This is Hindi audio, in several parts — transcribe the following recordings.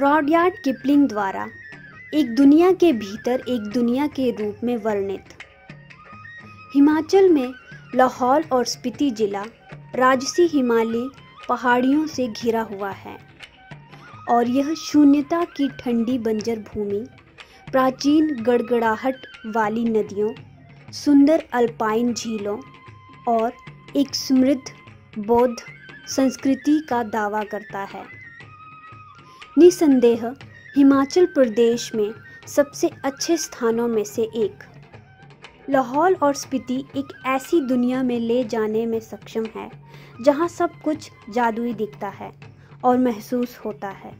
रॉडयार्ड किपलिंग द्वारा एक दुनिया के भीतर एक दुनिया के रूप में वर्णित। हिमाचल में लाहौल और स्पीति जिला राजसी हिमालयी पहाड़ियों से घिरा हुआ है और यह शून्यता की ठंडी बंजर भूमि, प्राचीन गड़गड़ाहट वाली नदियों, सुंदर अल्पाइन झीलों और एक समृद्ध बौद्ध संस्कृति का दावा करता है। निसंदेह हिमाचल प्रदेश में सबसे अच्छे स्थानों में से एक। लाहौल और स्पीति एक ऐसी दुनिया में ले जाने में सक्षम है जहां सब कुछ जादुई दिखता है और महसूस होता है।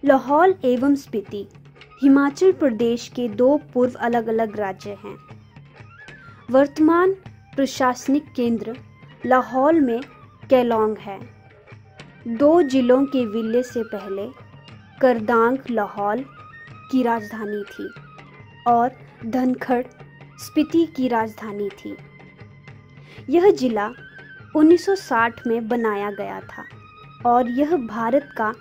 लाहौल एवं स्पीति हिमाचल प्रदेश के दो पूर्व अलग अलग राज्य हैं। वर्तमान प्रशासनिक केंद्र लाहौल में केलोंग है। दो जिलों के विलय से पहले करदांग लाहौल की राजधानी थी और धनखड़ स्पीति की राजधानी थी। यह जिला 1960 में बनाया गया था और यह भारत का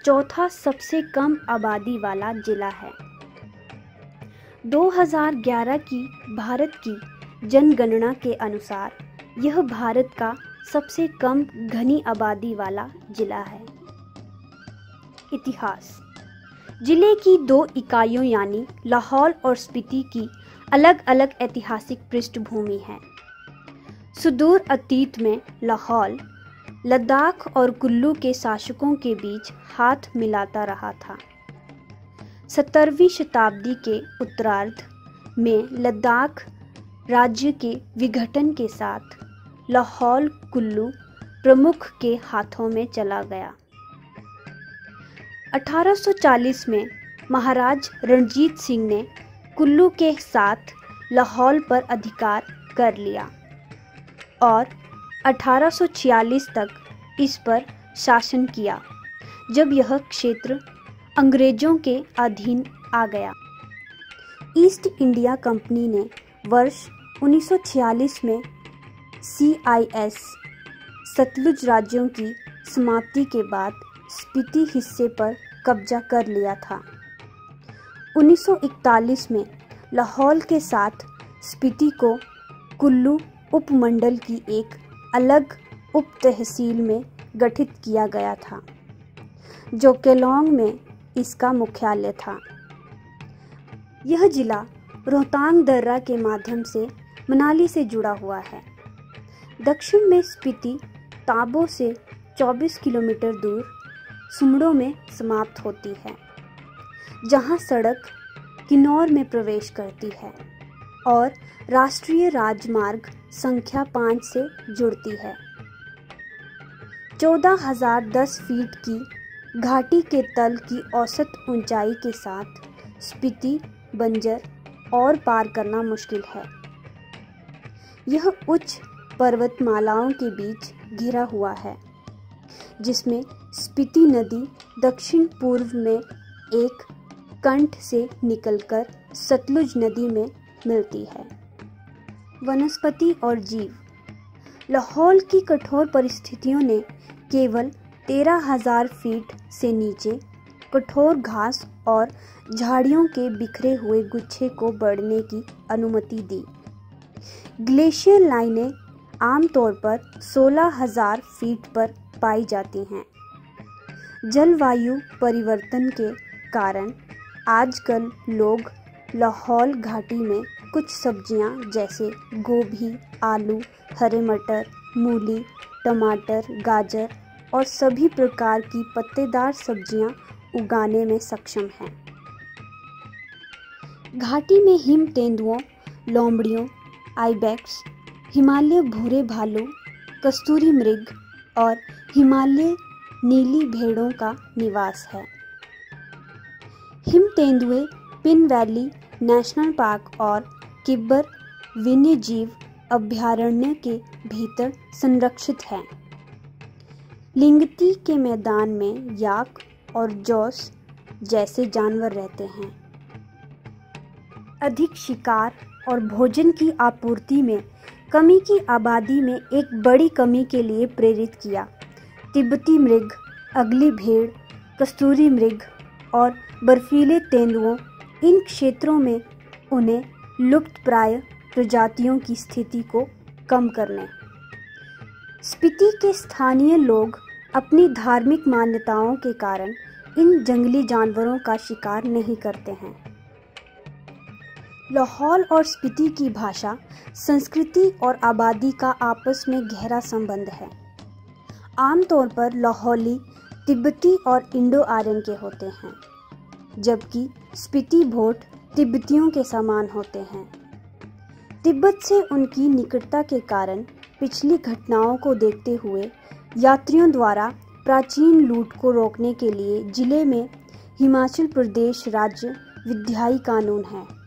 चौथा सबसे कम आबादी वाला जिला है। 2011 की भारत की जनगणना के अनुसार यह भारत का सबसे कम घनी आबादी वाला जिला है। इतिहास। जिले की दो इकाइयों यानी लाहौल और स्पीति की अलग अलग ऐतिहासिक पृष्ठभूमि है। सुदूर अतीत में लाहौल लद्दाख और कुल्लू के शासकों के बीच हाथ मिलाता रहा था। 17वीं शताब्दी के उत्तरार्ध में लद्दाख राज्य के विघटन के साथ लाहौल कुल्लू प्रमुख के हाथों में चला गया। 1840 में महाराज रणजीत सिंह ने कुल्लू के साथ लाहौल पर अधिकार कर लिया और 1846 तक इस पर शासन किया, जब यह क्षेत्र अंग्रेजों के अधीन आ गया। ईस्ट इंडिया कंपनी ने वर्ष 1946 में CIS सतलुज राज्यों की समाप्ति के बाद स्पीति हिस्से पर कब्जा कर लिया था। 1941 में लाहौल के साथ स्पीति को कुल्लू उपमंडल की एक अलग उप तहसील में गठित किया गया था, जो केलोंग में इसका मुख्यालय था। यह जिला रोहतांग दर्रा के माध्यम से मनाली से जुड़ा हुआ है। दक्षिण में स्पीति ताबो से 24 किलोमीटर दूर सुमड़ो में समाप्त होती है, जहां सड़क किन्नौर में प्रवेश करती है और राष्ट्रीय राजमार्ग संख्या 5 से जुड़ती है। 14,010 फीट की घाटी के तल की औसत ऊंचाई के साथ स्पीति बंजर और पार करना मुश्किल है। यह उच्च पर्वतमालाओं के बीच घिरा हुआ है, जिसमें स्पीति नदी दक्षिण पूर्व में एक कंठ से निकलकर सतलुज नदी में मिलती है। वनस्पति और जीव। लाहौल की कठोर परिस्थितियों ने केवल 13,000 फीट से नीचे कठोर घास और झाड़ियों के बिखरे हुए गुच्छे को बढ़ने की अनुमति दी। ग्लेशियर लाइनें आमतौर पर 16,000 फीट पर पाई जाती हैं। जलवायु परिवर्तन के कारण आजकल लोग लाहौल घाटी में कुछ सब्जियां जैसे गोभी, आलू, हरे मटर, मूली, टमाटर, गाजर और सभी प्रकार की पत्तेदार सब्जियां उगाने में सक्षम हैं। घाटी में हिम तेंदुओं, लोमड़ियों, आइबेक्स, हिमालय भूरे भालू, कस्तूरी मृग और हिमालय नीली भेड़ों का निवास है। हिम तेंदुए पिन वैली नेशनल पार्क और किब्बर वन्यजीव अभयारण्य के भीतर संरक्षित हैं। लिंगती के मैदान में याक और जौस जैसे जानवर रहते हैं। अधिक शिकार और भोजन की आपूर्ति में कमी की आबादी में एक बड़ी कमी के लिए प्रेरित किया। तिब्बती मृग, अगली भेड़, कस्तूरी मृग और बर्फीले तेंदुओं, इन क्षेत्रों में उन्हें लुप्तप्राय प्रजातियों की स्थिति को कम करने। स्पीति के स्थानीय लोग अपनी धार्मिक मान्यताओं के कारण इन जंगली जानवरों का शिकार नहीं करते हैं। लाहौल और स्पीति की भाषा, संस्कृति और आबादी का आपस में गहरा संबंध है। आमतौर पर लाहौली तिब्बती और इंडो आर्यन के होते हैं, जबकि स्पीति भोट तिब्बतियों के समान होते हैं। तिब्बत से उनकी निकटता के कारण पिछली घटनाओं को देखते हुए यात्रियों द्वारा प्राचीन लूट को रोकने के लिए जिले में हिमाचल प्रदेश राज्य विधायी कानून है।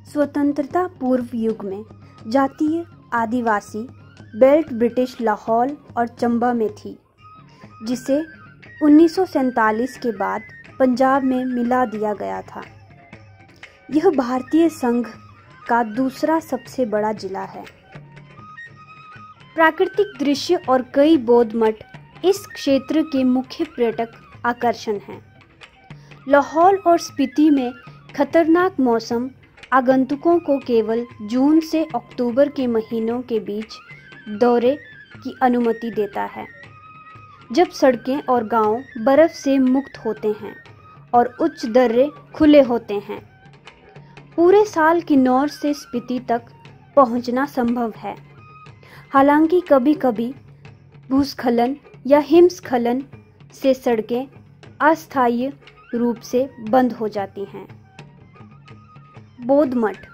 स्वतंत्रता पूर्व युग में जातीय आदिवासी बेल्ट ब्रिटिश लाहौल और चंबा में थी, जिसे 1947 के बाद पंजाब में मिला दिया गया था। यह भारतीय संघ का दूसरा सबसे बड़ा जिला है। प्राकृतिक दृश्य और कई बौद्ध मठ इस क्षेत्र के मुख्य पर्यटक आकर्षण हैं। लाहौल और स्पीति में खतरनाक मौसम आगंतुकों को केवल जून से अक्टूबर के महीनों के बीच दौरे की अनुमति देता है, जब सड़कें और गांव बर्फ से मुक्त होते हैं और उच्च दर्रे खुले होते हैं। पूरे साल किन्नौर से स्पीति तक पहुंचना संभव है, हालांकि कभी-कभी भूस्खलन या हिमस्खलन से सड़कें अस्थायी रूप से बंद हो जाती हैं। बौद्ध मठ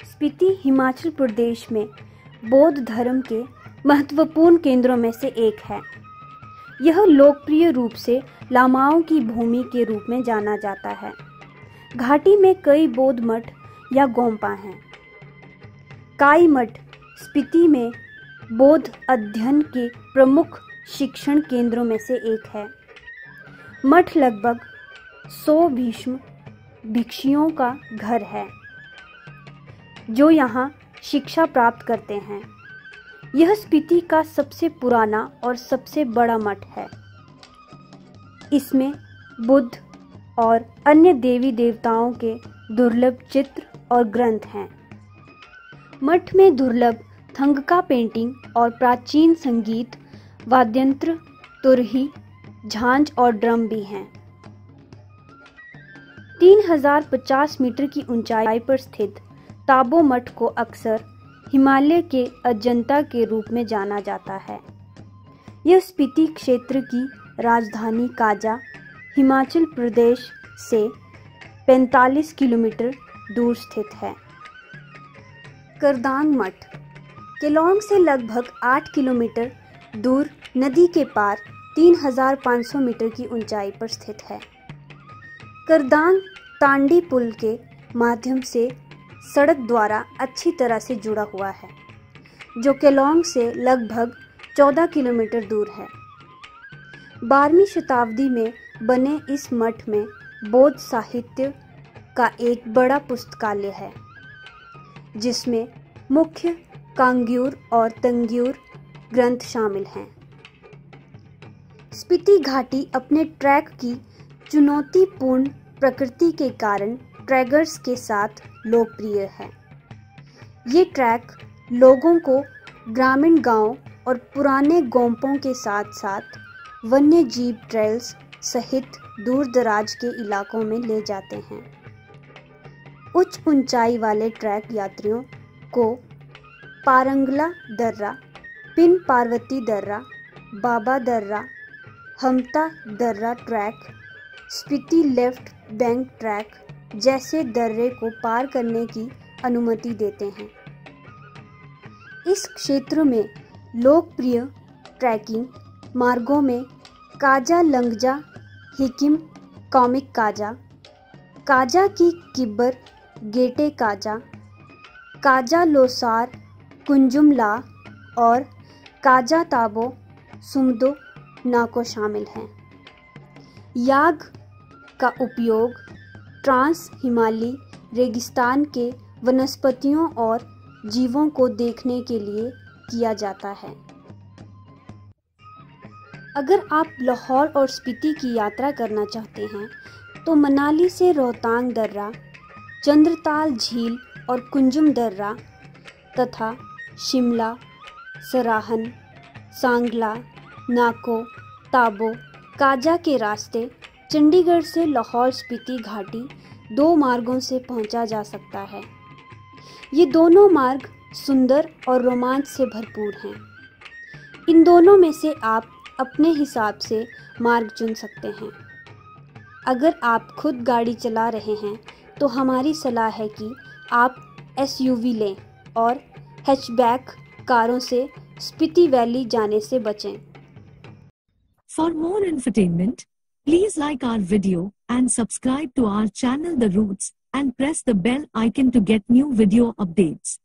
स्पीति हिमाचल प्रदेश में बौद्ध धर्म के महत्वपूर्ण केंद्रों में से एक है। यह लोकप्रिय रूप से लामाओं की भूमि के रूप में जाना जाता है। घाटी में कई बौद्ध मठ या गोम्पा हैं। काई मठ स्पीति में बौद्ध अध्ययन के प्रमुख शिक्षण केंद्रों में से एक है। मठ लगभग 100 भीष्म भिक्षुओं का घर है, जो यहाँ शिक्षा प्राप्त करते हैं। यह स्पीति का सबसे पुराना और सबसे बड़ा मठ है। इसमें बुद्ध और अन्य देवी देवताओं के दुर्लभ चित्र और ग्रंथ हैं। मठ में दुर्लभ थंगका पेंटिंग और प्राचीन संगीत वाद्ययंत्र, तुरही, झांझ और ड्रम भी हैं। 3050 मीटर की ऊंचाई पर स्थित ताबो मठ को अक्सर हिमालय के अजंता के रूप में जाना जाता है। यह स्पीति क्षेत्र की राजधानी काजा, हिमाचल प्रदेश से 45 किलोमीटर दूर स्थित है। करदांग मठ केलोंग से लगभग 8 किलोमीटर दूर नदी के पार 3500 मीटर की ऊंचाई पर स्थित है। करदांग तांडी पुल के माध्यम से सड़क द्वारा अच्छी तरह से जुड़ा हुआ है, जो केलोंग से लगभग 14 किलोमीटर दूर है। 12वीं शताब्दी में बने इस मठ में बौद्ध साहित्य का एक बड़ा पुस्तकालय है, जिसमें मुख्य कांग्यूर और तंग्यूर ग्रंथ शामिल हैं। स्पीति घाटी अपने ट्रैक की चुनौतीपूर्ण प्रकृति के कारण ट्रैकर्स के साथ लोकप्रिय है। ये ट्रैक लोगों को ग्रामीण गांवों और पुराने गोम्पों के साथ साथ वन्य जीव ट्रेल्स सहित दूर दराज के इलाकों में ले जाते हैं। उच्च ऊंचाई वाले ट्रैक यात्रियों को पारंगला दर्रा, पिन पार्वती दर्रा, बाबा दर्रा, हमता दर्रा track, Spiti left bank track जैसे दर्रे को पार करने की अनुमति देते हैं। इस क्षेत्र में लोकप्रिय ट्रैकिंग मार्गों में काजा लंगजा हिकिम कॉमिक काजा, काजा की किब्बर गेटे काजा, काजा लोसार कुंजुमला और काजा ताबो सुमदो नाको शामिल हैं। याग का उपयोग ट्रांस हिमालयी रेगिस्तान के वनस्पतियों और जीवों को देखने के लिए किया जाता है। अगर आप लाहौर और स्पीति की यात्रा करना चाहते हैं तो मनाली से रोहतांग दर्रा, चंद्रताल झील और कुंजुम दर्रा तथा शिमला, सराहन, सांगला, नाको, ताबो, काजा के रास्ते चंडीगढ़ से लाहौर स्पीति घाटी 2 मार्गों से पहुंचा जा सकता है। ये दोनों मार्ग सुंदर और रोमांच से भरपूर हैं। इन दोनों में से आप अपने हिसाब से मार्ग चुन सकते हैं। अगर आप खुद गाड़ी चला रहे हैं तो हमारी सलाह है कि आप एसयूवी लें और हैचबैक कारों से स्पीति वैली जाने से बचें। For more entertainment, please like our video and subscribe to our channel The Roots and press the bell icon to get new video updates.